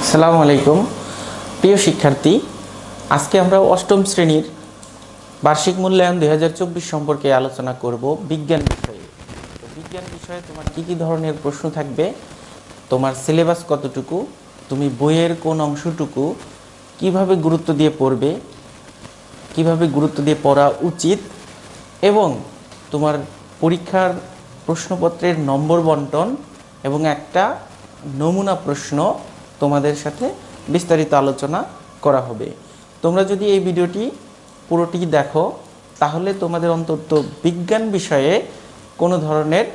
আসসালামু আলাইকুম প্রিয় শিক্ষার্থী, আজকে আমরা অষ্টম শ্রেণীর বার্ষিক মূল্যায়ন 2024 সম্পর্কে আলোচনা করব বিজ্ঞান বিষয়ে। তো বিজ্ঞান বিষয়ে তোমার কি কি ধরনের প্রশ্ন থাকবে, তোমার সিলেবাস কতটুকু, তুমি বইয়ের কোন অংশটুকু কিভাবে গুরুত্ব দিয়ে পড়বে, কিভাবে গুরুত্ব দিয়ে পড়া উচিত, এবং তোমার পরীক্ষার প্রশ্নপত্রের নম্বর বন্টন এবং একটা নমুনা প্রশ্ন তোমাদের সাথে বিস্তারিত আলোচনা করা হবে। তোমরা যদি এই ভিডিওটি পুরোটি দেখো তাহলে তোমাদের অন্তত বিজ্ঞান বিষয়ে কোনো ধরনের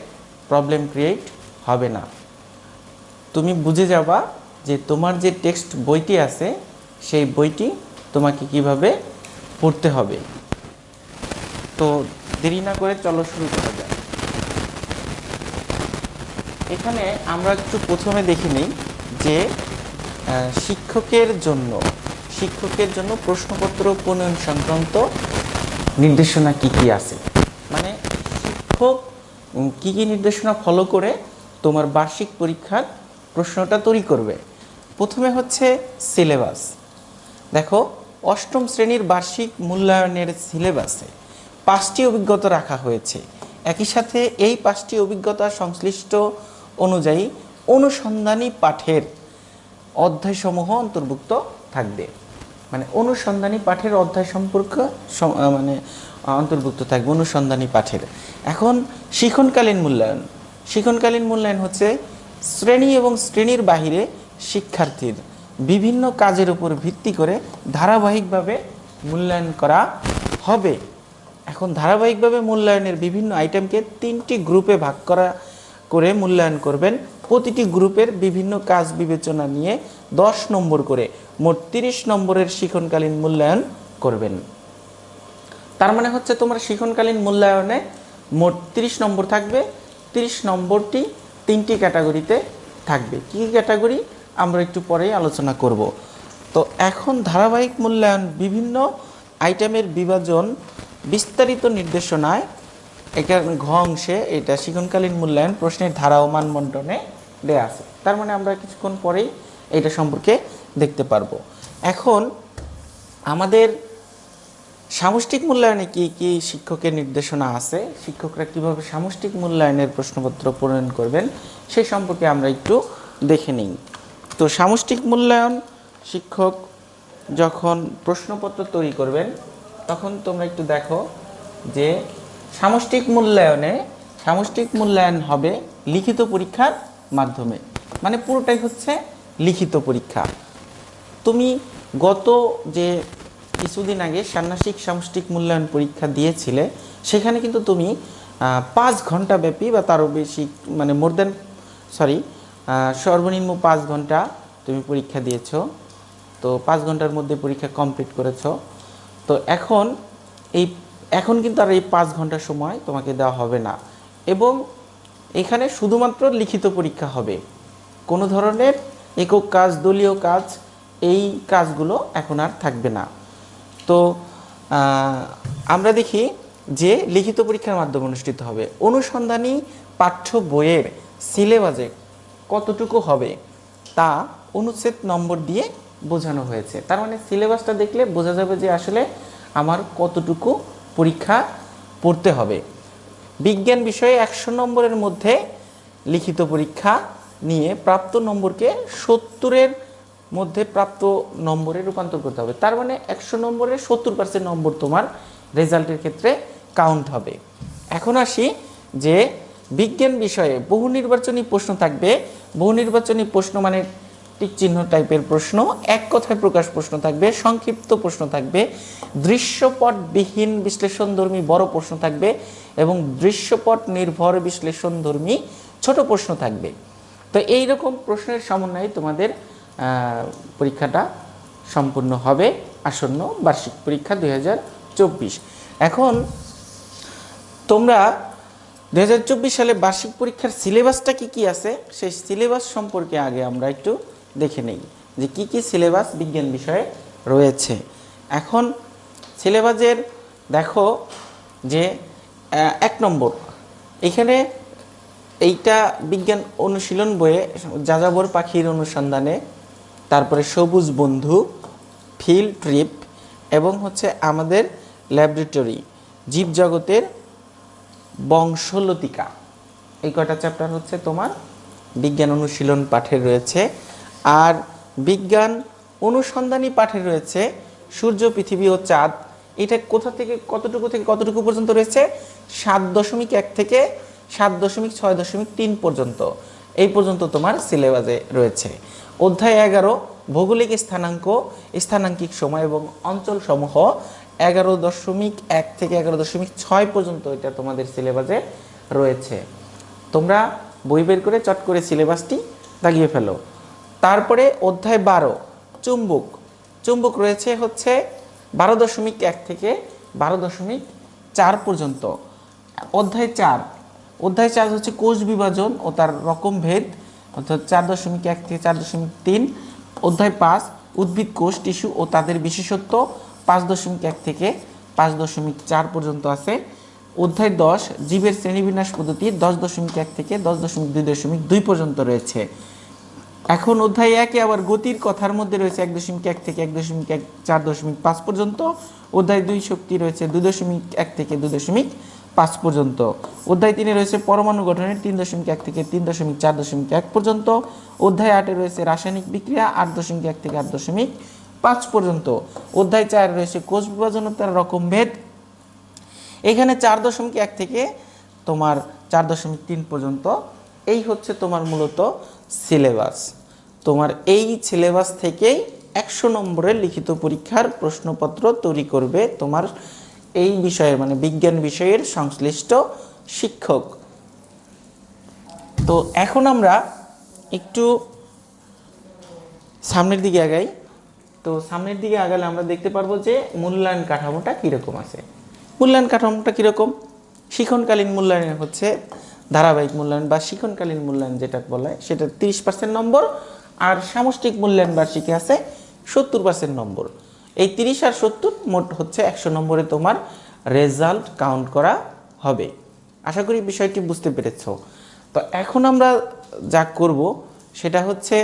প্রবলেম ক্রিয়েট হবে না। তুমি বুঝে যাবা যে তোমার যে টেক্সট বইটি আছে সেই বইটি তোমাকে কিভাবে পড়তে হবে। তো দেরি না করে চলো শুরু করা যাক। এখানে আমরা একটু প্রথমে দেখে নিই যে শিক্ষকের জন্য প্রশ্নপত্র প্রণয়ন সংক্রান্ত নির্দেশনা কি কি আছে, মানে শিক্ষক কি কি নির্দেশনা ফলো করে তোমার বার্ষিক পরীক্ষার প্রশ্নটা তৈরি করবে। প্রথমে হচ্ছে সিলেবাস। দেখো, অষ্টম শ্রেণীর বার্ষিক মূল্যায়নের সিলেবাসে 5টি অভিজ্ঞতা রাখা হয়েছে। একই সাথে এই 5টি অভিজ্ঞতা সংশ্লিষ্ট অনুযায়ী অনুসন্ধানী পাঠের অধ্যায়সমূহ অন্তর্ভুক্ত থাকবে। মানে অনুসন্ধানী পাঠের অধ্যায় সম্পর্কে অন্তর্ভুক্ত থাকবে অনুসন্ধানী পাঠের। এখন শিক্ষণকালীন মূল্যায়ন হচ্ছে শ্রেণী এবং শ্রেণীর বাহিরে শিক্ষার্থীর বিভিন্ন কাজের উপর ভিত্তি করে ধারাবাহিকভাবে মূল্যায়ন করা হবে। এখন ধারাবাহিকভাবে মূল্যায়নের বিভিন্ন আইটেমকে 3টি গ্রুপে ভাগ করে মূল্যায়ন করবেন। প্রতিটি গ্রুপের বিভিন্ন কাজ বিবেচনা নিয়ে 10 নম্বর করে মোট 30 নম্বরের শিক্ষণকালীন মূল্যায়ন করবেন। তার মানে হচ্ছে তোমার শিক্ষণকালীন মূল্যায়নে মোট 30 নম্বর থাকবে। 30 নম্বরটি 3টি ক্যাটাগরিতে থাকবে। কী ক্যাটাগরি আমরা একটু পরেই আলোচনা করব। তো এখন ধারাবাহিক মূল্যায়ন বিভিন্ন আইটেমের বিভাজন বিস্তারিত নির্দেশনায় এটার ঘ অংশে এটা শিক্ষণকালীন মূল্যায়ন প্রশ্নের ধারা ও মান বন্টনে দেয়া আছে। তার মানে আমরা কিছুক্ষণ পরেই এটা সম্পর্কে দেখতে পারবো। এখন আমাদের সামষ্টিক মূল্যায়নে কি কি শিক্ষকের নির্দেশনা আছে, শিক্ষকরা কিভাবে সামষ্টিক মূল্যায়নের প্রশ্নপত্র প্রণয়ন করবেন সেই সম্পর্কে আমরা একটু দেখে নিই। তো সামষ্টিক মূল্যায়ন শিক্ষক যখন প্রশ্নপত্র তৈরি করবেন তখন তোমরা একটু দেখো যে সামষ্টিক মূল্যায়ন হবে লিখিত পরীক্ষার মাধ্যমে। মানে পুরোটাই হচ্ছে লিখিত পরীক্ষা। তুমি গত যে কিছুদিন আগে ষান্মাসিক সামষ্টিক মূল্যায়ন পরীক্ষা দিয়েছিলে সেখানে কিন্তু তুমি 5 ঘন্টা ব্যাপী বা তারও বেশি, মানে সর্বনিম্ন 5 ঘন্টা তুমি পরীক্ষা দিয়েছ। তো 5 ঘন্টার মধ্যে পরীক্ষা কমপ্লিট করেছ। তো এখন কিন্তু আর এই 5 ঘন্টা সময় তোমাকে দেওয়া হবে না, এবং এখানে শুধুমাত্র লিখিত পরীক্ষা হবে। কোনো ধরনের একক কাজ, দলীয় কাজ, এই কাজগুলো এখন আর থাকবে না। তো আমরা দেখি যে লিখিত পরীক্ষার মাধ্যমে অনুষ্ঠিত হবে। অনুসন্ধানী পাঠ্য বইয়ের সিলেবাসে কতটুকু হবে তা অনুচ্ছেদ নম্বর দিয়ে বোঝানো হয়েছে। তার মানে সিলেবাসটা দেখলে বোঝা যাবে যে আসলে আমার কতটুকু পরীক্ষা পড়তে হবে। বিজ্ঞান বিষয়ে 100 নম্বরের মধ্যে লিখিত পরীক্ষা নিয়ে প্রাপ্ত নম্বরকে 70-এর মধ্যে প্রাপ্ত নম্বরে রূপান্তর করতে হবে। তার মানে 100 নম্বরের 70% নম্বর তোমার রেজাল্টের ক্ষেত্রে কাউন্ট হবে। এখন আসি যে বিজ্ঞান বিষয়ে বহু নির্বাচনী প্রশ্ন থাকবে। বহু নির্বাচনী প্রশ্ন মানে টিক চিহ্ন টাইপের প্রশ্ন, এক কথায় প্রকাশ প্রশ্ন থাকবে, সংক্ষিপ্ত প্রশ্ন থাকবে, দৃশ্যপটবিহীন বিশ্লেষণধর্মী বড় প্রশ্ন থাকবে এবং দৃশ্যপট নির্ভর বিশ্লেষণধর্মী ছোট প্রশ্ন থাকবে। তো এই রকম প্রশ্নের সমন্বয়ে তোমাদের পরীক্ষাটা সম্পূর্ণ হবে আসন্ন বার্ষিক পরীক্ষা 2024। এখন তোমরা 2024 সালে বার্ষিক পরীক্ষার সিলেবাসটা কি কি আছে সেই সিলেবাস সম্পর্কে আগে আমরা একটু দেখে নেই যে কি কি সিলেবাস বিজ্ঞান বিষয়ে রয়েছে। এখন সিলেবাসের দেখো যে 1 নম্বর, এখানে এইটা বিজ্ঞান অনুশীলন বইয়ে যাযাবর পাখির অনুসন্ধানে তারপরে সবুজ বন্ধু, ফিল্ড ট্রিপ এবং হচ্ছে আমাদের ল্যাবরেটরি, জীবজগতের বংশলতিকা। এই কয়টা চ্যাপ্টার হচ্ছে তোমার বিজ্ঞান অনুশীলন পাঠের রয়েছে। আর বিজ্ঞান অনুসন্ধানী পাঠের রয়েছে সূর্য, পৃথিবী ও চাঁদ। এটা কোথা থেকে কতটুকু পর্যন্ত রয়েছে? 7.1 থেকে 7.6.3 পর্যন্ত, এই পর্যন্ত তোমার সিলেবাসে রয়েছে। অধ্যায় 11 ভৌগোলিক স্থানাঙ্ক, স্থানাঙ্কিক সময় এবং অঞ্চল সমূহ 11.1 থেকে 11.6 পর্যন্ত এটা তোমাদের সিলেবাসে রয়েছে। তোমরা বই বের করে চট করে সিলেবাসটি দাগিয়ে ফেলো। তারপরে অধ্যায় 12 চুম্বক। চুম্বক রয়েছে হচ্ছে 12.1 থেকে 12.4 পর্যন্ত। অধ্যায় 4 হচ্ছে কোষ বিভাজন ও তার রকম ভেদ, অর্থাৎ 4.1 থেকে 4.3। অধ্যায় 5 উদ্ভিদ কোষ, টিস্যু ও তাদের বিশেষত্ব, 5.1 থেকে 5.4 পর্যন্ত আছে। অধ্যায় 10 জীবের শ্রেণীবিন্যাস পদ্ধতি, 10.1 থেকে 10.2.2 পর্যন্ত রয়েছে। এখন অধ্যায় 1 আবার গতির কথার মধ্যে রয়েছে 1.1 থেকে 1.4.5 পর্যন্ত। অধ্যায় 2 শক্তি রয়েছে 2.1 থেকে 2.5 পর্যন্ত। অধ্যায় 3 রয়েছে পরমাণু গঠনের 3.1 থেকে 3.4.1 পর্যন্ত। অধ্যায় 8 রয়েছে রাসায়নিক বিক্রিয়া 8.1 থেকে 8.5 পর্যন্ত। অধ্যায় 4 রয়েছে কোষ বিভাজন ও তার রকম ভেদ। এখানে 4.1 থেকে তোমার 4.3 পর্যন্ত। এই হচ্ছে তোমার মূলত সিলেবাস। তোমার এই সিলেবাস থেকেই 100 নম্বরের লিখিত পরীক্ষার প্রশ্নপত্র তৈরি করবে তোমার এই বিষয়ের, মানে বিজ্ঞান বিষয়ের সংশ্লিষ্ট শিক্ষক। তো এখন আমরা একটু সামনের দিকে আগাই। তো সামনের দিকে আগালে আমরা দেখতে পারবো যে মূল্যায়ন কাঠামোটা কীরকম আছে। মূল্যায়ন কাঠামোটা কীরকম? শিক্ষণকালীন মূল্যায়ন হচ্ছে ধারাবাহিক মূল্যায়ন বা শিক্ষণকালীন মূল্যায়ন যেটা বলে সেটা 30% নম্বর, আর সামষ্টিক মূল্যায়ন বার্ষিকে আছে 70% নম্বর। এই 30 আর 70 মোট হচ্ছে 100 নম্বরে তোমার রেজাল্ট কাউন্ট করা হবে। আশা করি বিষয়টি বুঝতে পেরেছ। তো এখন আমরা যা করব সেটা হচ্ছে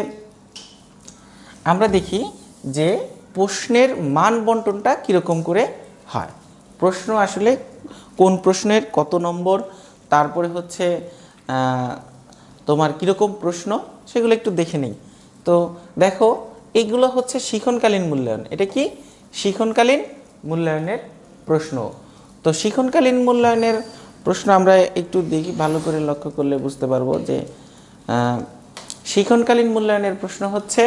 আমরা দেখি যে প্রশ্নের মান বন্টনটা কীরকম করে হয়। প্রশ্ন আসলে কোন প্রশ্নের কত নম্বর, তারপরে হচ্ছে তোমার কীরকম প্রশ্ন, সেগুলো একটু দেখে নিই। তো দেখো, এইগুলো হচ্ছে শিক্ষণকালীন মূল্যায়ন। এটা কি? শিক্ষণকালীন মূল্যায়নের প্রশ্ন। তো শিক্ষণকালীন মূল্যায়নের প্রশ্ন আমরা একটু দেখি, ভালো করে লক্ষ্য করলে বুঝতে পারবো যে শিক্ষণকালীন মূল্যায়নের প্রশ্ন হচ্ছে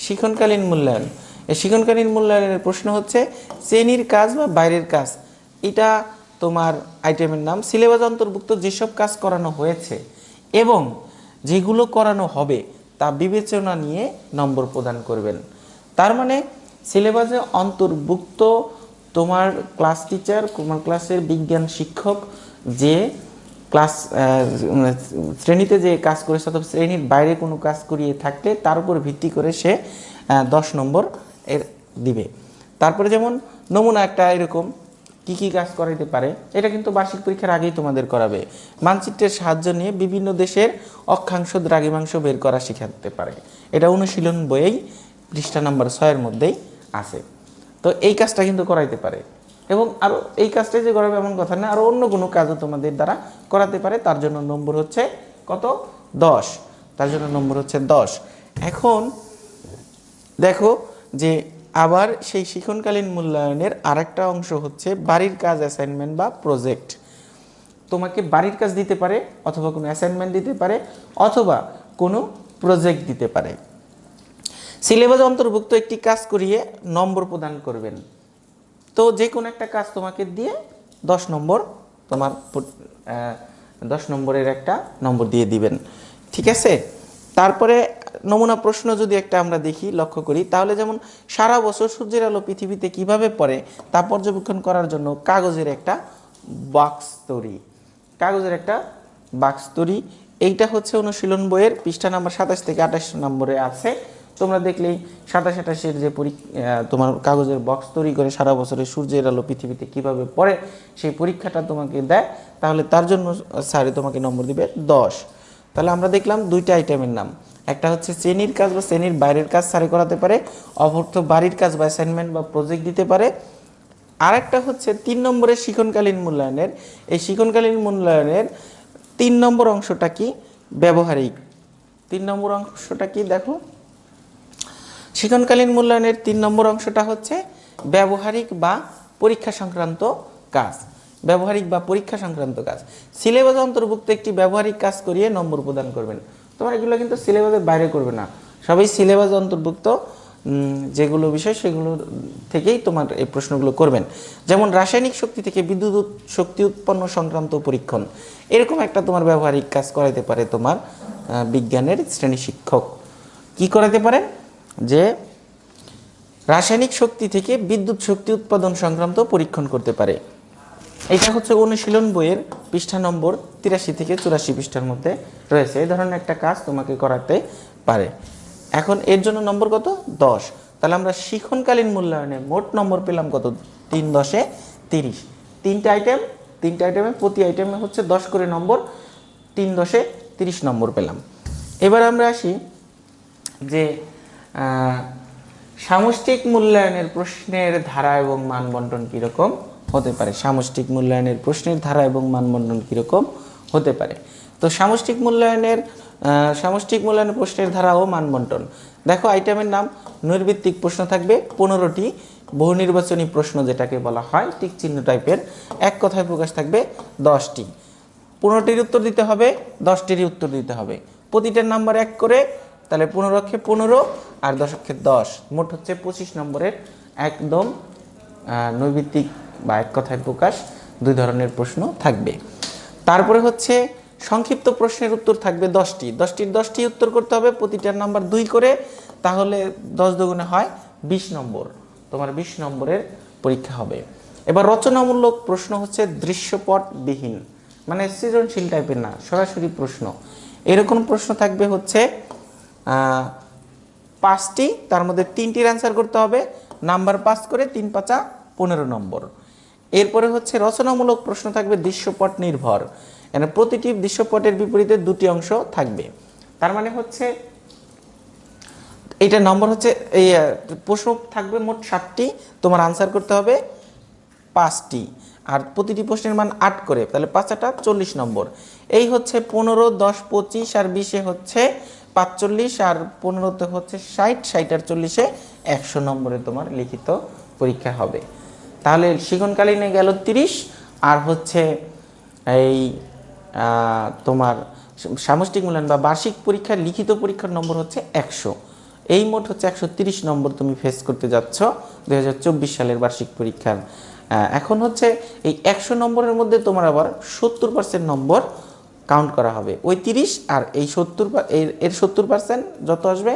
শিক্ষণকালীন মূল্যায়ন। এই শিক্ষণকালীন মূল্যায়নের প্রশ্ন হচ্ছে শ্রেণীর কাজ বা বাইরের কাজ। এটা তোমার আইটেমের নাম। সিলেবাস অন্তর্ভুক্ত যেসব কাজ করানো হয়েছে এবং যেগুলো করানো হবে তা বিবেচনা নিয়ে নম্বর প্রদান করবেন। তার মানে সিলেবাসে অন্তর্ভুক্ত তোমার ক্লাস টিচার, তোমার ক্লাসের বিজ্ঞান শিক্ষক যে ক্লাস শ্রেণীতে যে কাজ করেছে অথবা শ্রেণীর বাইরে কোনো কাজ করিয়ে থাকলে তার উপর ভিত্তি করে সে 10 নম্বর এর দিবে। তারপরে যেমন নমুনা একটা এরকম কি কি কাজ করাইতে পারে, এটা কিন্তু বার্ষিক পরীক্ষার আগেই তোমাদের করাবে। মানচিত্রের সাহায্য নিয়ে বিভিন্ন দেশের অক্ষাংশ দ্রাঘিমাংশ বের করা শেখাতে পারে। এটা অনুশীলন বইয়েই পৃষ্ঠা নাম্বার 6 মধ্যেই আছে। তো এই কাজটা কিন্তু করাইতে পারে, এবং আরও এই কাজটাই যে করাবে এমন কথা না, আরও অন্য কোনো কাজও তোমাদের দ্বারা করাতে পারে। তার জন্য নম্বর হচ্ছে কত? 10। তার জন্য নম্বর হচ্ছে 10। এখন দেখো যে আবার সেই শিক্ষণকালীন মূল্যায়নের আরেকটা অংশ হচ্ছে বাড়ির কাজ, অ্যাসাইনমেন্ট বা প্রজেক্ট। তোমাকে বাড়ির কাজ দিতে পারে, অথবা কোনো অ্যাসাইনমেন্ট দিতে পারে, অথবা কোনো প্রজেক্ট দিতে পারে। সিলেবাস অন্তর্ভুক্ত একটি কাজ করিয়ে নম্বর প্রদান করবেন। তো যে কোনো একটা কাজ তোমাকে দিয়ে 10 নম্বর, তোমার 10 নম্বরের একটা নম্বর দিয়ে দিবেন। ঠিক আছে? তারপরে নমুনা প্রশ্ন যদি একটা আমরা দেখি, লক্ষ্য করি, তাহলে যেমন সারা বছর সূর্যের আলো পৃথিবীতে কিভাবে পড়ে তা পর্যবেক্ষণ করার জন্য কাগজের একটা বাক্স তৈরি। কাগজের একটা বাক্স তৈরি, এইটা হচ্ছে অনুশীলন বইয়ের পৃষ্ঠা নাম্বার 27 থেকে 28 নম্বরে আছে। তোমরা দেখলেই 27-28 যে তোমার কাগজের বক্স তৈরি করে সারা বছরে সূর্যের আলো পৃথিবীতে কিভাবে পড়ে সেই পরীক্ষাটা তোমাকে দেয়, তাহলে তার জন্য স্যারে তোমাকে নম্বর দিবে 10। তাহলে আমরা দেখলাম দুইটা আইটেমের নাম, একটা হচ্ছে শ্রেণীর কাজ বা শ্রেণীর বাইরের কাজ স্যারে করাতে পারে, অপরত বাড়ির কাজ বা অ্যাসাইনমেন্ট বা প্রজেক্ট দিতে পারে। আরেকটা হচ্ছে 3 নম্বরের শিক্ষণকালীন মূল্যায়নের। এই শিক্ষণকালীন মূল্যায়নের 3 নম্বর অংশটা কি? ব্যবহারিক। 3 নম্বর অংশটা কি দেখো, শিক্ষণকালীন মূল্যায়নের 3 নম্বর অংশটা হচ্ছে ব্যবহারিক বা পরীক্ষা সংক্রান্ত কাজ। ব্যবহারিক বা পরীক্ষা সংক্রান্ত কাজ, সিলেবাস অন্তর্ভুক্ত একটি ব্যবহারিক কাজ করিয়ে নম্বর প্রদান করবেন। তোমার এগুলো কিন্তু সিলেবাসের বাইরে করবে না, সবাই সিলেবাস অন্তর্ভুক্ত যেগুলো বিষয় সেগুলো থেকেই তোমার এই প্রশ্নগুলো করবেন। যেমন রাসায়নিক শক্তি থেকে বিদ্যুৎ শক্তি উৎপন্ন সংক্রান্ত পরীক্ষণ, এরকম একটা তোমার ব্যবহারিক কাজ করাতে পারে তোমার বিজ্ঞানের শ্রেণী শিক্ষক। কি করাতে পারে? যে রাসায়নিক শক্তি থেকে বিদ্যুৎ শক্তি উৎপাদন সংক্রান্ত পরীক্ষণ করতে পারে। এটা হচ্ছে অনুশীলন বইয়ের পৃষ্ঠা নম্বর 83 থেকে 84 পৃষ্ঠার মধ্যে রয়েছে। এই ধরনের একটা কাজ তোমাকে করাতে পারে। এখন এর জন্য নম্বর কত? 10। তাহলে আমরা শিক্ষণকালীন মূল্যায়নে মোট নম্বর পেলাম কত? 3 10 30। তিনটে আইটেমে প্রতি আইটেমে হচ্ছে 10 করে নম্বর, 3 10 30 নম্বর পেলাম। এবার আমরা আসি যে সামষ্টিক মূল্যায়নের প্রশ্নের ধারা এবং মানবন্টন কীরকম হতে পারে। সামষ্টিক মূল্যায়নের প্রশ্নের ধারা এবং মানবন্টন কীরকম হতে পারে। তো সামষ্টিক মূল্যায়নের প্রশ্নের ধারা ও মানবন্টন দেখো, আইটেমের নাম নৈর্ভিত্তিক প্রশ্ন থাকবে 15টি, বহু নির্বাচনী প্রশ্ন যেটাকে বলা হয় টিক চিহ্ন টাইপের, এক কথায় প্রকাশ থাকবে 10টি। 15টির উত্তর দিতে হবে, 10টিরই উত্তর দিতে হবে, প্রতিটার নাম্বার 1 করে, তাহলে 15 অক্ষে 15 আর 10 অক্ষে 10, মোট হচ্ছে 25 নম্বরের একদম নৈর্ভিত্তিক বা এক কথায় প্রকাশ 2 ধরনের প্রশ্ন থাকবে। তারপরে হচ্ছে সংক্ষিপ্ত প্রশ্নের উত্তর থাকবে 10টি, 10টি উত্তর করতে হবে, প্রতিটার নাম্বার 2 করে, তাহলে 10 দুগুণে হয় 20 নম্বর, তোমার 20 নম্বরের পরীক্ষা হবে। এবার রচনামূলক প্রশ্ন হচ্ছে দৃশ্যপটবিহীন, মানে সৃজনশীল টাইপের না, সরাসরি প্রশ্ন। এরকম প্রশ্ন থাকবে হচ্ছে 5টি, তার মধ্যে 3টির অ্যান্সার করতে হবে, নাম্বার 5 করে, 3 5 15 নম্বর। এরপরে হচ্ছে রচনামূলক প্রশ্ন থাকবে দৃশ্যপট নির্ভর, মানে প্রতিটি দৃশ্যপটের বিপরীতে 2টি অংশ থাকবে। তার মানে হচ্ছে এইটা নম্বর হচ্ছে এই প্রশ্ন থাকবে মোট 7টি, তোমার আনসার করতে হবে 5টি, আর প্রতিটি প্রশ্নের মান 8 করে, তাহলে 5 8 40 নম্বর। এই হচ্ছে 15 10 25 আর 20 হচ্ছে 45 আর 15তে হচ্ছে 60, 60 আর 40 100 নম্বরে তোমার লিখিত পরীক্ষা হবে। তাহলে শিক্ষণকালীনে গেল 30, আর হচ্ছে এই তোমার সামষ্টিক মূল্যায়ন বা বার্ষিক পরীক্ষার লিখিত পরীক্ষার নম্বর হচ্ছে 100। এই মোট হচ্ছে 130 নম্বর তুমি ফেস করতে যাচ্ছ 2024 সালের বার্ষিক পরীক্ষার। এখন হচ্ছে এই 100 নম্বরের মধ্যে তোমার আবার 70% নম্বর কাউন্ট করা হবে, ওই 30 আর এই 70 এর 70% যত আসবে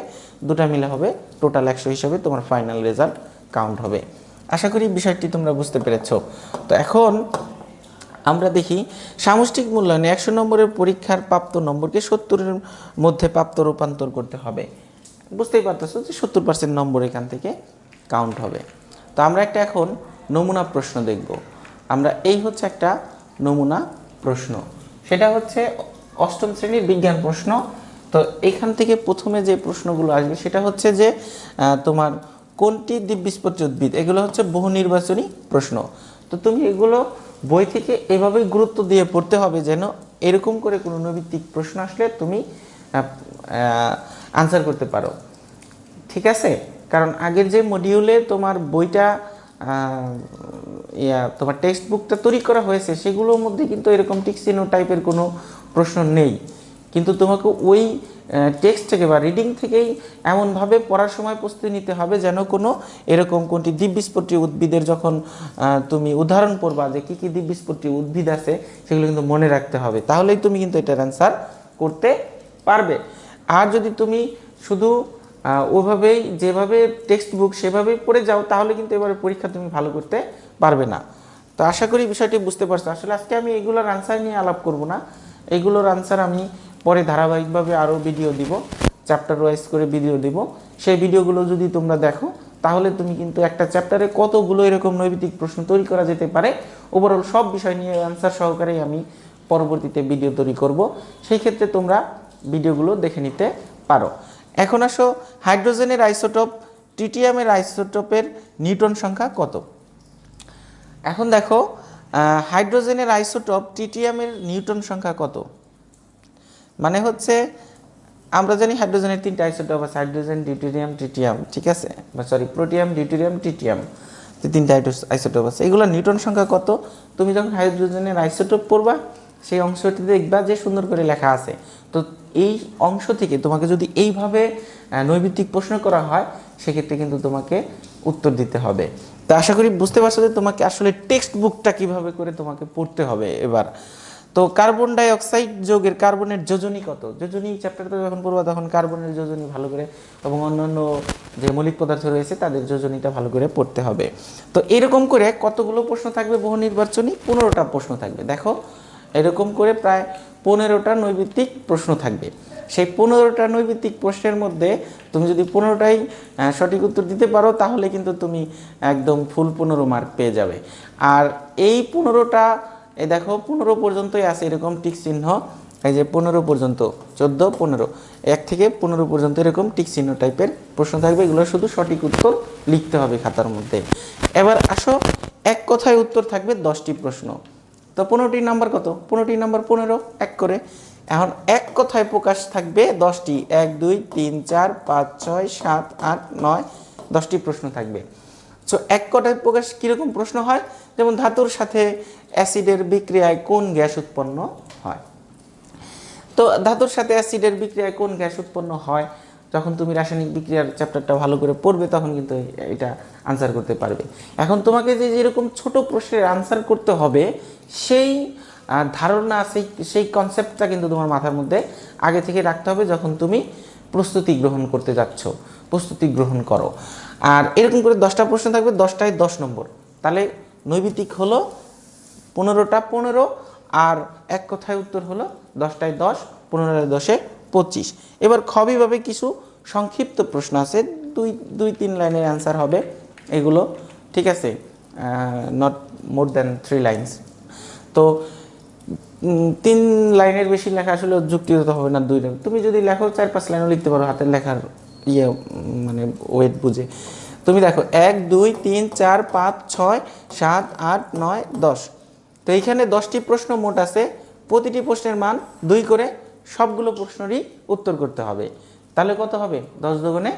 দুটা মিলে হবে টোটাল 100 হিসাবে তোমার ফাইনাল রেজাল্ট কাউন্ট হবে। আশা করি বিষয়টি তোমরা বুঝতে পেরেছো। তো এখন আমরা দেখি সামষ্টিক মূল্যায়নে 100 নম্বরের পরীক্ষার প্রাপ্ত নম্বরকে 70-এর মধ্যে প্রাপ্ত রূপান্তর করতে হবে। বুঝতেই পারতেছো যে 70% নম্বর এখান থেকে কাউন্ট হবে। তো আমরা একটা এখন নমুনা প্রশ্ন দেখব। আমরা এই হচ্ছে একটা নমুনা প্রশ্ন, সেটা হচ্ছে 8ম শ্রেণীর বিজ্ঞান প্রশ্ন। তো এখান থেকে প্রথমে যে প্রশ্নগুলো আসবে সেটা হচ্ছে যে তোমার কোনটি দ্বিবীজপত্রী উদ্ভিদ, এগুলো হচ্ছে বহু নির্বাচনী প্রশ্ন। তো তুমি এগুলো বই থেকে এভাবেই গুরুত্ব দিয়ে পড়তে হবে যেন এরকম করে কোনো নৈর্ভিত্তিক প্রশ্ন আসলে তুমি আনসার করতে পারো, ঠিক আছে? কারণ আগের যে মডিউলে তোমার বইটা তোমার টেক্সট বুকটা তৈরি করা হয়েছে সেগুলোর মধ্যে কিন্তু এরকম টিকচিহ্ন টাইপের কোনো প্রশ্ন নেই, কিন্তু তোমাকে ওই টেক্সট থেকে বা রিডিং থেকেই এমনভাবে পড়ার সময় প্রস্তুতি নিতে হবে যেন কোনো এরকম কোনটি দ্বিবীজপত্রী উদ্ভিদের যখন তুমি উদাহরণ পড়বা যে কী কী দ্বিবীজপত্রী উদ্ভিদ আছে সেগুলো কিন্তু মনে রাখতে হবে, তাহলেই তুমি কিন্তু এটার অ্যান্সার করতে পারবে। আর যদি তুমি শুধু ওভাবেই যেভাবে টেক্সট বুক সেভাবেই পড়ে যাও তাহলে কিন্তু এবারে পরীক্ষা তুমি ভালো করতে পারবে না। তো আশা করি বিষয়টি বুঝতে পারছো। আসলে আজকে আমি এগুলোর আনসার নিয়ে আলাপ করব না, এগুলোর আনসার আমি পরে ধারাবাহিকভাবে আরও ভিডিও দিব, চ্যাপ্টার ওয়াইজ করে ভিডিও দিব। সেই ভিডিওগুলো যদি তোমরা দেখো তাহলে তুমি কিন্তু একটা চ্যাপ্টারে কতগুলো এরকম নৈর্ভিত্তিক প্রশ্ন তৈরি করা যেতে পারে ওভারঅল সব বিষয় নিয়ে আনসার সহকারেই আমি পরবর্তীতে ভিডিও তৈরি করব। সেই ক্ষেত্রে তোমরা ভিডিওগুলো দেখে নিতে পারো। এখন আসো হাইড্রোজেনের আইসোটোপ ট্রিটিয়ামের আইসোটোপের নিউটন সংখ্যা কত। এখন দেখো হাইড্রোজেনের আইসোটোপ ট্রিটিয়ামের নিউটন সংখ্যা কত, মানে হচ্ছে আমরা জানি হাইড্রোজেনের 3টা আইসোটোপ আছে, হাইড্রোজেন, ডিউটেরিয়াম, ট্রিটিয়াম, ঠিক আছে, বা সরি প্রোটিয়াম, ডিউটেরিয়াম, ট্রিটিয়াম, 3টা আইসোটোপ আছে। এগুলো নিউটন সংখ্যা কত, তুমি যখন হাইড্রোজেনের আইসোটোপ পড়বা সেই অংশটি দেখবা যে সুন্দর করে লেখা আছে। তো এই অংশ থেকে তোমাকে যদি এইভাবে নৈমিত্তিক প্রশ্ন করা হয় সেক্ষেত্রে কিন্তু তোমাকে উত্তর দিতে হবে। তো আশা করি বুঝতে পারছো যে তোমাকে আসলে টেক্সট বুকটা কিভাবে করে তোমাকে পড়তে হবে এবার। তো কার্বন ডাই অক্সাইড যৌগের কার্বনের যোজনী কত, যোজনী চ্যাপ্টারটা যখন পড়বা তখন কার্বনের যোজনী ভালো করে এবং অন্যান্য যে মৌলিক পদার্থ রয়েছে তাদের যোজনীটা ভালো করে পড়তে হবে। তো এরকম করে কতগুলো প্রশ্ন থাকবে বহু নির্বাচনী, 15টা প্রশ্ন থাকবে। দেখো এরকম করে প্রায় 15টা নৈমিত্তিক প্রশ্ন থাকবে। সেই 15টা নৈমিত্তিক প্রশ্নের মধ্যে তুমি যদি 15টাই সঠিক উত্তর দিতে পারো তাহলে কিন্তু তুমি একদম ফুল 15 মার্ক পেয়ে যাবে। আর এই 15টা এই দেখো 15 পর্যন্তই আছে এরকম টিক চিহ্ন, এই যে 15 পর্যন্ত, 14, 15, 1 থেকে 15 পর্যন্ত এরকম টিক চিহ্ন টাইপের প্রশ্ন থাকবে। এগুলো শুধু সঠিক উত্তর লিখতে হবে খাতার মধ্যে। এবার আসো এক কথায় উত্তর থাকবে 10টি প্রশ্ন। তো 15টি নাম্বার কত, 15টি নাম্বার 15, এক করে। এখন এক কথায় প্রকাশ থাকবে 10টি, 1, 2, 3, 4, 5, 6, 7, 8, 9, 10টি প্রশ্ন থাকবে। সো এক কথায় প্রকাশ কীরকম প্রশ্ন হয়, যেমন ধাতুর সাথে অ্যাসিডের বিক্রিয়ায় কোন গ্যাস উৎপন্ন হয়। তো ধাতুর সাথে অ্যাসিডের বিক্রিয়ায় কোন গ্যাস উৎপন্ন হয়, যখন তুমি রাসায়নিক বিক্রিয়ার চ্যাপ্টারটা ভালো করে পড়বে তখন কিন্তু এটা আনসার করতে পারবে। এখন তোমাকে যে যেরকম ছোট প্রশ্নের আনসার করতে হবে সেই ধারণা, সেই কনসেপ্টটা কিন্তু তোমার মাথার মধ্যে আগে থেকে রাখতে হবে যখন তুমি প্রস্তুতি গ্রহণ করতে যাচ্ছ, প্রস্তুতি গ্রহণ করো। আর এরকম করে 10টা প্রশ্ন থাকবে, 10টায় 10 নম্বর। তাহলে নৈমিত্তিক হলো 15টা 15, আর এক কথায় উত্তর হলো 10টায় 10, 15টায় 10-এ 25। এবার খবিভাবে কিছু সংক্ষিপ্ত প্রশ্ন আছে, 2-3 লাইনের অ্যান্সার হবে এগুলো, ঠিক আছে, নট মোর দ্যান 3 লাইনস। তো 3 লাইনের বেশি লেখা আসলে যুক্তিগত হবে না, 2 লাইন। তুমি যদি লেখো 4-5 লাইনও লিখতে পারো হাতের লেখার মানে ওয়েট বুঝে। তুমি দেখো 1, 2, 3, 4, 5, 6, 7, 8, 9, 10। তো এইখানে 10টি প্রশ্ন মোট আছে, প্রতিটি প্রশ্নের মান 2 করে, সবগুলো প্রশ্নেরই উত্তর করতে হবে। তাহলে কত হবে, 10 দুগুণে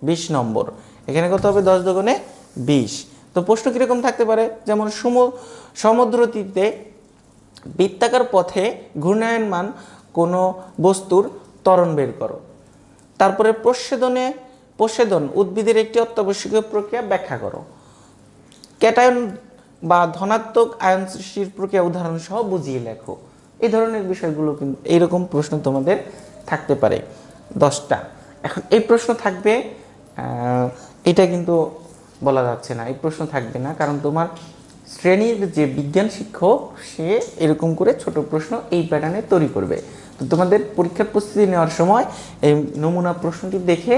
20 নম্বর। এখানে কত হবে, 10 দুগুণে 20। তো প্রশ্ন কীরকম থাকতে পারে, যেমন সমুদ্রতীরে বৃত্তাকার পথে ঘূর্ণায়মান কোনো বস্তুর ত্বরণ বের করো। তারপরে প্রচ্ছেদন উদ্ভিদের একটি অত্যাবশ্যকীয় প্রক্রিয়া ব্যাখ্যা করো। ক্যাটায়ন বা ধনাত্মক আয়ন সৃষ্টির প্রক্রিয়া উদাহরণ সহ বুঝিয়ে লেখো। এই ধরনের বিষয়গুলো কিন্তু এইরকম প্রশ্ন তোমাদের থাকতে পারে 10টা। এখন এই প্রশ্ন থাকবে, এটা কিন্তু বলা যাচ্ছে না, এই প্রশ্ন থাকবে না, কারণ তোমার শ্রেণীর যে বিজ্ঞান শিক্ষক সে এরকম করে ছোট প্রশ্ন এই প্যাটার্নে তৈরি করবে। তো তোমাদের পরীক্ষার প্রস্তুতি নেওয়ার সময় এই নমুনা প্রশ্নটি দেখে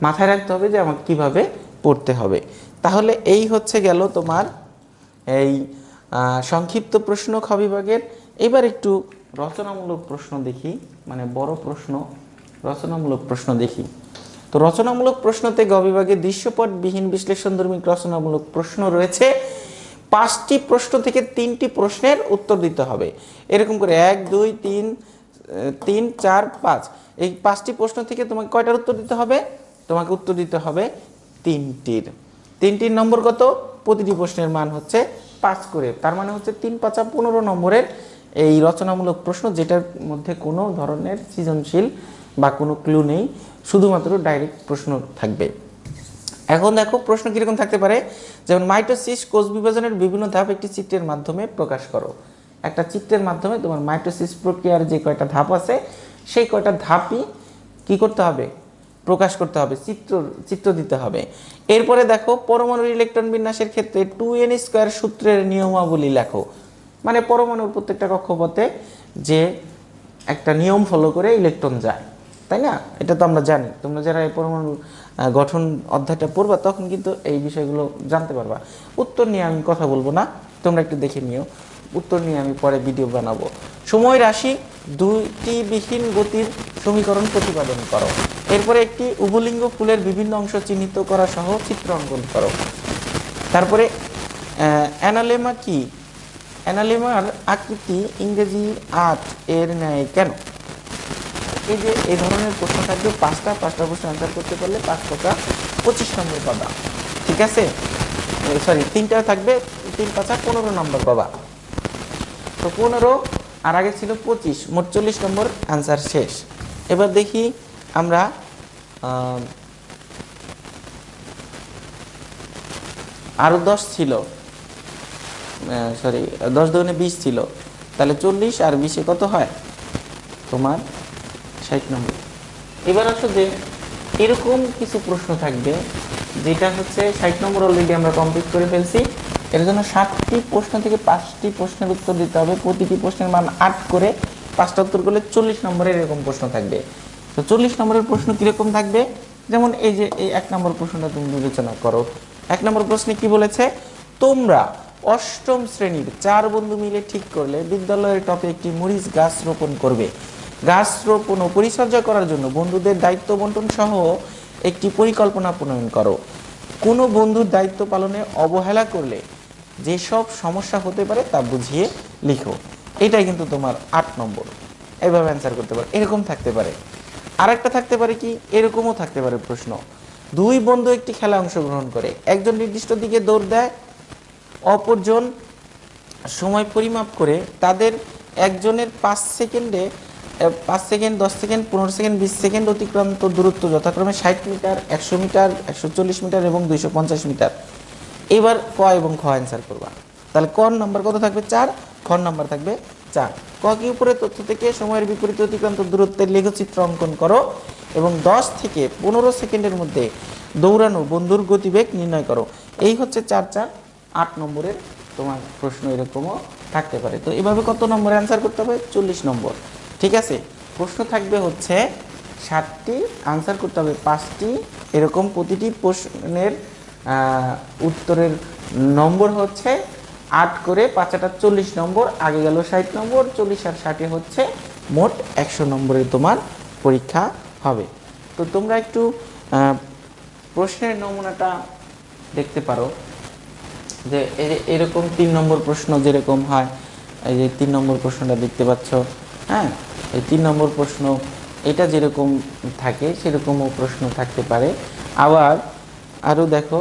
মাথায় রাখতে হবে যে আমাকে কীভাবে পড়তে হবে। তাহলে এই হচ্ছে গেল তোমার এই সংক্ষিপ্ত প্রশ্ন খ বিভাগের। এবার একটু রচনামূলক প্রশ্ন দেখি, মানে বড় প্রশ্ন, রচনামূলক প্রশ্ন দেখি। তো রচনামূলক প্রশ্নতে গ বিভাগে দৃশ্যপটবিহীন বিশ্লেষণধর্মী রচনামূলক প্রশ্ন রয়েছে। 5টি প্রশ্ন থেকে 3টি প্রশ্নের উত্তর দিতে হবে। এরকম করে 1, 2, 3, 4, 5, এই 5টি প্রশ্ন থেকে তোমাকে কয়টার উত্তর দিতে হবে, তোমাকে উত্তর দিতে হবে 3টির। 3টির নম্বর কত, প্রতিটি প্রশ্নের মান হচ্ছে 5 করে, তার মানে হচ্ছে 3 × 5 = 15 নম্বরের এই রচনামূলক প্রশ্ন, যেটার মধ্যে কোনো ধরনের সৃজনশীল বা কোনো ক্লু নেই, শুধুমাত্র ডাইরেক্ট প্রশ্ন থাকবে। এখন দেখো প্রশ্ন কীরকম থাকতে পারে, যেমন মাইটোসিস কোষ বিভাজনের বিভিন্ন ধাপ একটি চিত্রের মাধ্যমে প্রকাশ করো। একটা চিত্রের মাধ্যমে তোমার মাইটোসিস প্রক্রিয়ার যে কয়টা ধাপ আছে সেই কয়টা ধাপই কী করতে হবে, প্রকাশ করতে হবে, চিত্র দিতে হবে। এরপরে দেখো পরমাণুর ইলেকট্রন বিন্যাসের ক্ষেত্রে 2n² সূত্রের নিয়মাবলী লেখো। মানে পরমাণুর প্রত্যেকটা কক্ষপথে যে একটা নিয়ম ফলো করে ইলেকট্রন যায়, তাই না, এটা তো আমরা জানি। তোমরা যারা এই পরমাণুর গঠন অধ্যায়টা পড়বা তখন কিন্তু এই বিষয়গুলো জানতে পারবা। উত্তর নিয়ে আমি কথা বলবো না, তোমরা একটু দেখে নিও, উত্তর নিয়ে আমি পরে ভিডিও বানাবো। সময় রাশি 2টি বিহীন গতির সমীকরণ প্রতিপাদন করো। এরপরে একটি উভলিঙ্গ ফুলের বিভিন্ন অংশ চিহ্নিত করা সহ চিত্র অঙ্কন করো। তারপরে অ্যানালেমা কি? অ্যানালেমার আকৃতি ইংরেজি আর্ট এর ন্যায় কেন? এই যে এই ধরনের প্রশ্ন থাকবে, পাঁচটা প্রশ্ন অ্যান্সার করতে পারলে 5 টাকা 25 নম্বর পাবা। ঠিক আছে, সরি 3টা থাকবে, 3 5 15 নম্বর পাবা। তো 15 আর আগে ছিল 25, মোট 40 নম্বর অ্যান্সার শেষ। এবার দেখি আমরা আরও 10 ছিল, সরি 10 দুগুণে 20 ছিল, তাহলে 40 আর 20-এ কত হয় তোমার 60 নম্বর। এবার আসলে এরকম কিছু প্রশ্ন থাকবে যেটা হচ্ছে 60 নম্বর অলরেডি আমরা কমপ্লিট করে ফেলছি। এর জন্য 7টি প্রশ্ন থেকে 5টি প্রশ্নের উত্তর দিতে হবে, প্রতিটি প্রশ্নের মান 8 করে 5টা উত্তর করলে 40 নম্বরের এরকম প্রশ্ন থাকবে। তো 40 নম্বরের প্রশ্ন কীরকম থাকবে, যেমন এই যে এই 1 নম্বর প্রশ্নটা তুমি বিবেচনা করো। 1 নম্বর প্রশ্নে কি বলেছে, তোমরা 8ম শ্রেণীর 4 বন্ধু মিলে ঠিক করলে বিদ্যালয়ের টপে একটি মরিচ গাছ রোপণ করবে। গাছ রোপণ ও পরিচর্যা করার জন্য বন্ধুদের দায়িত্ব বন্টন সহ একটি পরিকল্পনা প্রণয়ন করো। কোনো বন্ধুর দায়িত্ব পালনে অবহেলা করলে যেসব সমস্যা হতে পারে তা বুঝিয়ে লিখো। এটাই কিন্তু তোমার 8 নম্বর। এইভাবে অ্যান্সার করতে পারে, এরকম থাকতে পারে। আরেকটা থাকতে পারে কি, এরকমও থাকতে পারে প্রশ্ন, 2 বন্ধু একটি খেলায় অংশগ্রহণ করে, একজন নির্দিষ্ট দিকে দৌড় দেয়, অপরজন সময় পরিমাপ করে তাদের একজনের 5 সেকেন্ডে 5 সেকেন্ড, 10 সেকেন্ড, 15 সেকেন্ড, 20 সেকেন্ড অতিক্রান্ত দূরত্ব যথাক্রমে 60 মিটার, 100 মিটার, 140 মিটার এবং 250 মিটার। এবার ক এবং খ অ্যান্সার করবা। তাহলে ক নাম্বার কত থাকবে 4, খ নাম্বার থাকবে 4। ক কি, উপরে তথ্য থেকে সময়ের বিপরীতে অতিক্রান্ত দূরত্বের লেখচিত্র অঙ্কন করো এবং 10 থেকে 15 সেকেন্ডের মধ্যে দৌড়ানো বন্ধুর গতিবেগ নির্ণয় করো। এই হচ্ছে 4 4 8 নম্বরের তোমার প্রশ্ন এরকমও থাকতে পারে। তো এভাবে কত নম্বরে অ্যান্সার করতে হবে, 40 নম্বর। ঠিক আছে, প্রশ্ন থাকবে হচ্ছে 7টি, আনসার করতে হবে 5টি, এরকম প্রতিটি প্রশ্নের উত্তরের নম্বর হচ্ছে 8 করে, 5 8 40 নম্বর, আগে গেল 60 নম্বর, 40 আর 60 হচ্ছে মোট 100 নম্বরের তোমার পরীক্ষা হবে। তো তোমরা একটু প্রশ্নের নমুনাটা দেখতে পারো, যে এরকম 3 নম্বর প্রশ্ন যেরকম হয়, এই যে 3 নম্বর প্রশ্নটা দেখতে পাচ্ছ, হ্যাঁ, এই 3 নম্বর প্রশ্ন এটা যেরকম থাকে সেরকমও প্রশ্ন থাকতে পারে। আবার আরও দেখো,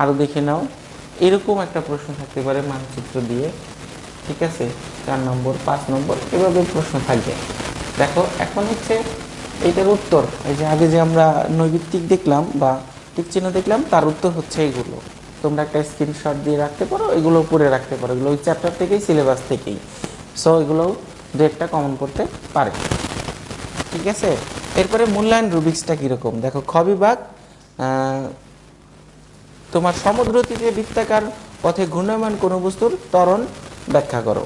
আরও দেখে নাও, এরকম একটা প্রশ্ন থাকতে পারে মানচিত্র দিয়ে। ঠিক আছে, 4 নম্বর, 5 নম্বর, এভাবে প্রশ্ন থাকবে। দেখো এখন হচ্ছে এইটার উত্তর, এই যে আগে যে আমরা নৈবিত্তিক দেখলাম বা টিক চিহ্ন দেখলাম, তার উত্তর হচ্ছে এইগুলো। তোমরা একটা স্ক্রিনশট দিয়ে রাখতে পারো, এগুলো পড়ে রাখতে পারো, এগুলো ওই চ্যাপ্টার থেকেই, সিলেবাস থেকেই। সো এগুলোও দু একটা কমন করতে পারে। ঠিক আছে, এরপরে মূল্যায়ন রুবিক্সটা কীরকম দেখো। খ বিভাগ, তোমার সমুদ্র তীরে বৃত্তাকার পথে ঘূর্ণায়মান কোনো বস্তুর ত্বরণ ব্যাখ্যা করো।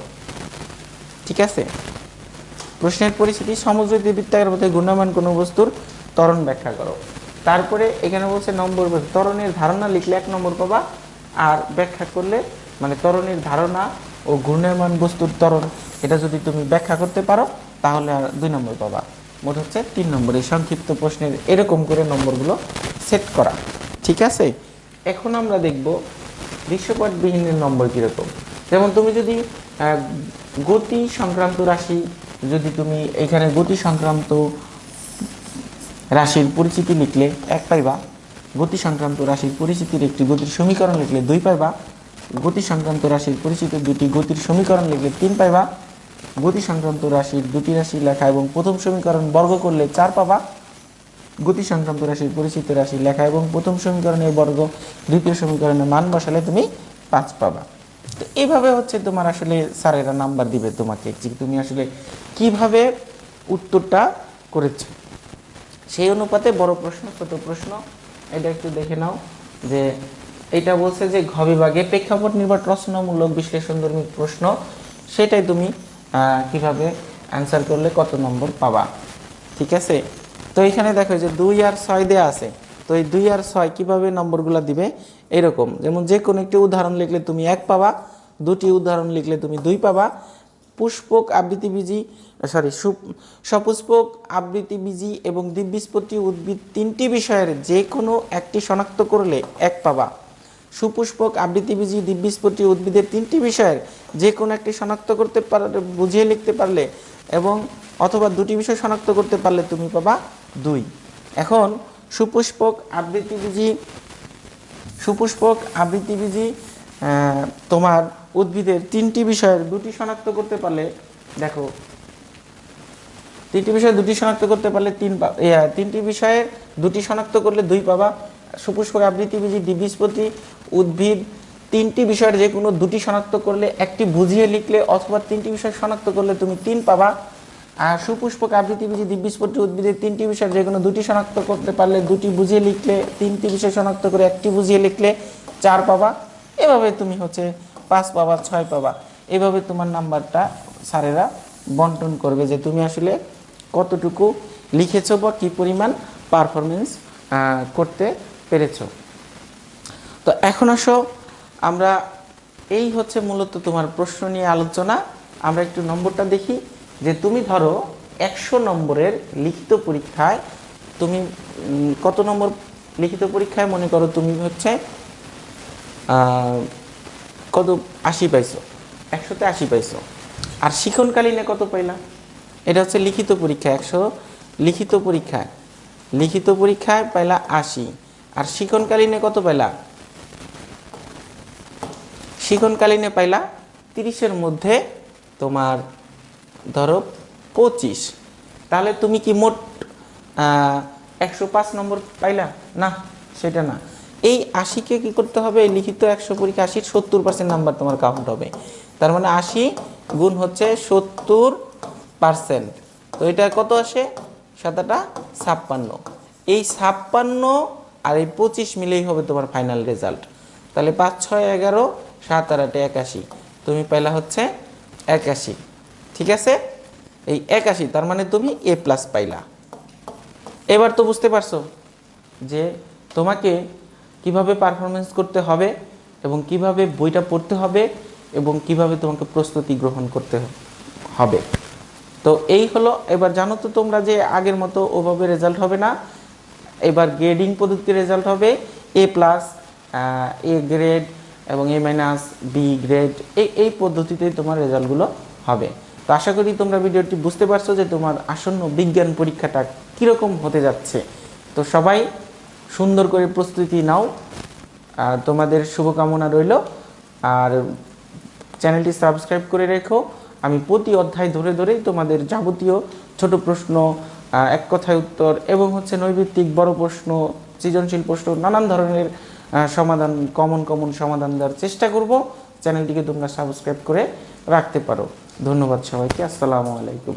ঠিক আছে, প্রশ্নের পরিস্থিতি, সমুদ্র তীরে বৃত্তাকার পথে ঘূর্ণায়মান কোনো বস্তুর ত্বরণ ব্যাখ্যা করো। তারপরে এখানে বলছে নম্বর, ত্বরণের ধারণা লিখলে 1 নম্বর পাবা, আর ব্যাখ্যা করলে মানে ত্বরণের ধারণা ও ঘূর্ণায়মান বস্তুর ত্বরণ, এটা যদি তুমি ব্যাখ্যা করতে পারো তাহলে আর 2 নম্বর পাবা। মোট হচ্ছে 3 নম্বর। এই সংক্ষিপ্ত প্রশ্নের এরকম করে নম্বরগুলো সেট করা। ঠিক আছে, এখন আমরা দেখব দৃশ্যপটবিহীনের নম্বর কীরকম। যেমন তুমি যদি গতি সংক্রান্ত রাশি, যদি তুমি এখানে গতি সংক্রান্ত রাশির পরিচিতি লিখলে 1 পাইবা, গতি সংক্রান্ত রাশির পরিচিতির একটি গতির সমীকরণ লিখলে 2 পাইবা, গতি সংক্রান্ত রাশির পরিচিত 2টি গতির সমীকরণ লিখলে 3 পাইবা, গতি সংক্রান্ত রাশির 2টি রাশি লেখা এবং প্রথম সমীকরণ বর্গ করলে 4 পাবা, গতি সংক্রান্ত রাশির পরিচিত রাশি লেখা এবং প্রথম সমীকরণের বর্গ দ্বিতীয় সমীকরণের মান বসালে তুমি 5 পাবা। তো এইভাবে হচ্ছে তোমার আসলে স্যারেরা নাম্বার দিবে তোমাকে, যে তুমি আসলে কিভাবে উত্তরটা করেছ সেই অনুপাতে বড় প্রশ্ন ছোট প্রশ্ন এটা একটু দেখে নাও। যে এটা বলছে যে ঘ বিভাগে প্রেক্ষাপট নির্ভর রচনামূলক বিশ্লেষণধর্মী প্রশ্ন, সেটাই তুমি কিভাবে অ্যান্সার করলে কত নম্বর পাবা। ঠিক আছে, তো এখানে দেখো যে 2 আর 6 দেওয়া আছে। তো এই 2 আর 6 কিভাবে নম্বরগুলো দিবে এরকম, যেমন যে কোনো একটি উদাহরণ লিখলে তুমি 1 পাবা, 2টি উদাহরণ লিখলে তুমি 2 পাবা, পুষ্পক আবৃতবীজী সপুষ্পক আবৃতবীজী এবং দ্বিবীজপত্রী উদ্ভিদ তিনটি বিষয়ের যে কোনো একটি শনাক্ত করলে 1 পাবা। সুপুষ্পক আবৃতবীজী দ্বিবীজপত্রী উদ্ভিদের তিনটি বিষয়ের যে কোনো একটি শনাক্ত করতে পারলে, বুঝিয়ে লিখতে পারলে এবং অথবা দুটি বিষয় শনাক্ত করতে পারলে তুমি পাবা 2। এখন সুপুষ্পক আবৃতবীজী তোমার উদ্ভিদের তিনটি বিষয়ের দুটি শনাক্ত করতে পারলে, দেখো তিনটি বিষয়ে দুটি শনাক্ত করতে পারলে তিনটি বিষয়ের দুটি শনাক্ত করলে 2 পাবা। সুপুষ্পক আবৃতবীজী দ্বিবীজপত্রী উদ্ভিদ তিনটি বিষয়ের যে কোনো দুটি শনাক্ত করলে একটি বুঝিয়ে লিখলে অথবা তিনটি বিষয় শনাক্ত করলে তুমি 3 পাবা। আর সুপুষ্পক আবৃতবীজী দ্বিবীজপত্রী উদ্ভিদের তিনটি বিষয়ের যে কোনো দুটি শনাক্ত করতে পারলে 2টি বুঝিয়ে লিখলে, তিনটি বিষয় শনাক্ত করে একটি বুঝিয়ে লিখলে 4 পাবা। এভাবে তুমি হচ্ছে 5 পাবা, 6 পাবা। এভাবে তোমার নাম্বারটা স্যারেরা বন্টন করবে যে তুমি আসলে কতটুকু লিখেছো বা কী পরিমাণ পারফরমেন্স করতে পেরেছো। তো এখন আসো আমরা এই হচ্ছে মূলত তোমার প্রশ্ন নিয়ে আলোচনা। আমরা একটু নম্বরটা দেখি যে তুমি ধরো 100 নম্বরের লিখিত পরীক্ষায় তুমি কত নম্বর লিখিত পরীক্ষায় মনে করো তুমি হচ্ছে কত 80 পাইছো, 100তে 80 পাইছো। আর শিক্ষণকালীনে কত পাইলা? এটা হচ্ছে লিখিত পরীক্ষা, 100 লিখিত পরীক্ষায় পাইলা 80। আর শিক্ষণকালীনে কত পাইলা? শিক্ষণকালীনে পাইলা 30-এর মধ্যে তোমার ধরো 25। তাহলে তুমি কি মোট 105 নম্বর পাইলা? না, সেটা না। এই 80কে কি করতে হবে? এই লিখিত 100 পরীক্ষা 80-র 70% নাম্বার তোমার কাউন্ট হবে। তার মানে 80 গুণ হচ্ছে 70%। তো এটা কত আসে? 7-8-56। এই 56 আর এই 25 মিলেই হবে তোমার ফাইনাল রেজাল্ট। তাহলে 5-6-11, 7-8-81, তুমি পাইলা হচ্ছে 81। ঠিক আছে, এই 81, তার মানে তুমি A+ পাইলা। এবার তো বুঝতে পারছো যে তোমাকে কিভাবে পারফরমেন্স করতে হবে এবং কিভাবে বইটা পড়তে হবে এবং কিভাবে তোমাকে প্রস্তুতি গ্রহণ করতে হবে। তো এই হলো। এবার জানো তো তোমরা যে আগের মতো ওভাবে রেজাল্ট হবে না, এবার গ্রেডিং পদ্ধতির রেজাল্ট হবে A+, A গ্রেড এবং A-, B গ্রেড, এই পদ্ধতিতেই তোমার রেজাল্টগুলো হবে। তো আশা করি তোমরা ভিডিওটি বুঝতে পারছো যে তোমার আসন্ন বিজ্ঞান পরীক্ষাটা কীরকম হতে যাচ্ছে। তো সবাই সুন্দর করে প্রস্তুতি নাও, আর তোমাদের শুভকামনা রইল। আর চ্যানেলটি সাবস্ক্রাইব করে রেখো। আমি প্রতি অধ্যায় ধরে ধরেই তোমাদের যাবতীয় ছোট প্রশ্ন, এক কথায় উত্তর এবং হচ্ছে নৈর্ব্যক্তিক বড় প্রশ্ন, সৃজনশীল প্রশ্ন, নানান ধরনের সমাধান, কমন সমাধান দেওয়ার চেষ্টা করব। চ্যানেলটিকে তোমরা সাবস্ক্রাইব করে রাখতে পারো। ধন্যবাদ সবাইকে। আসসালামু আলাইকুম।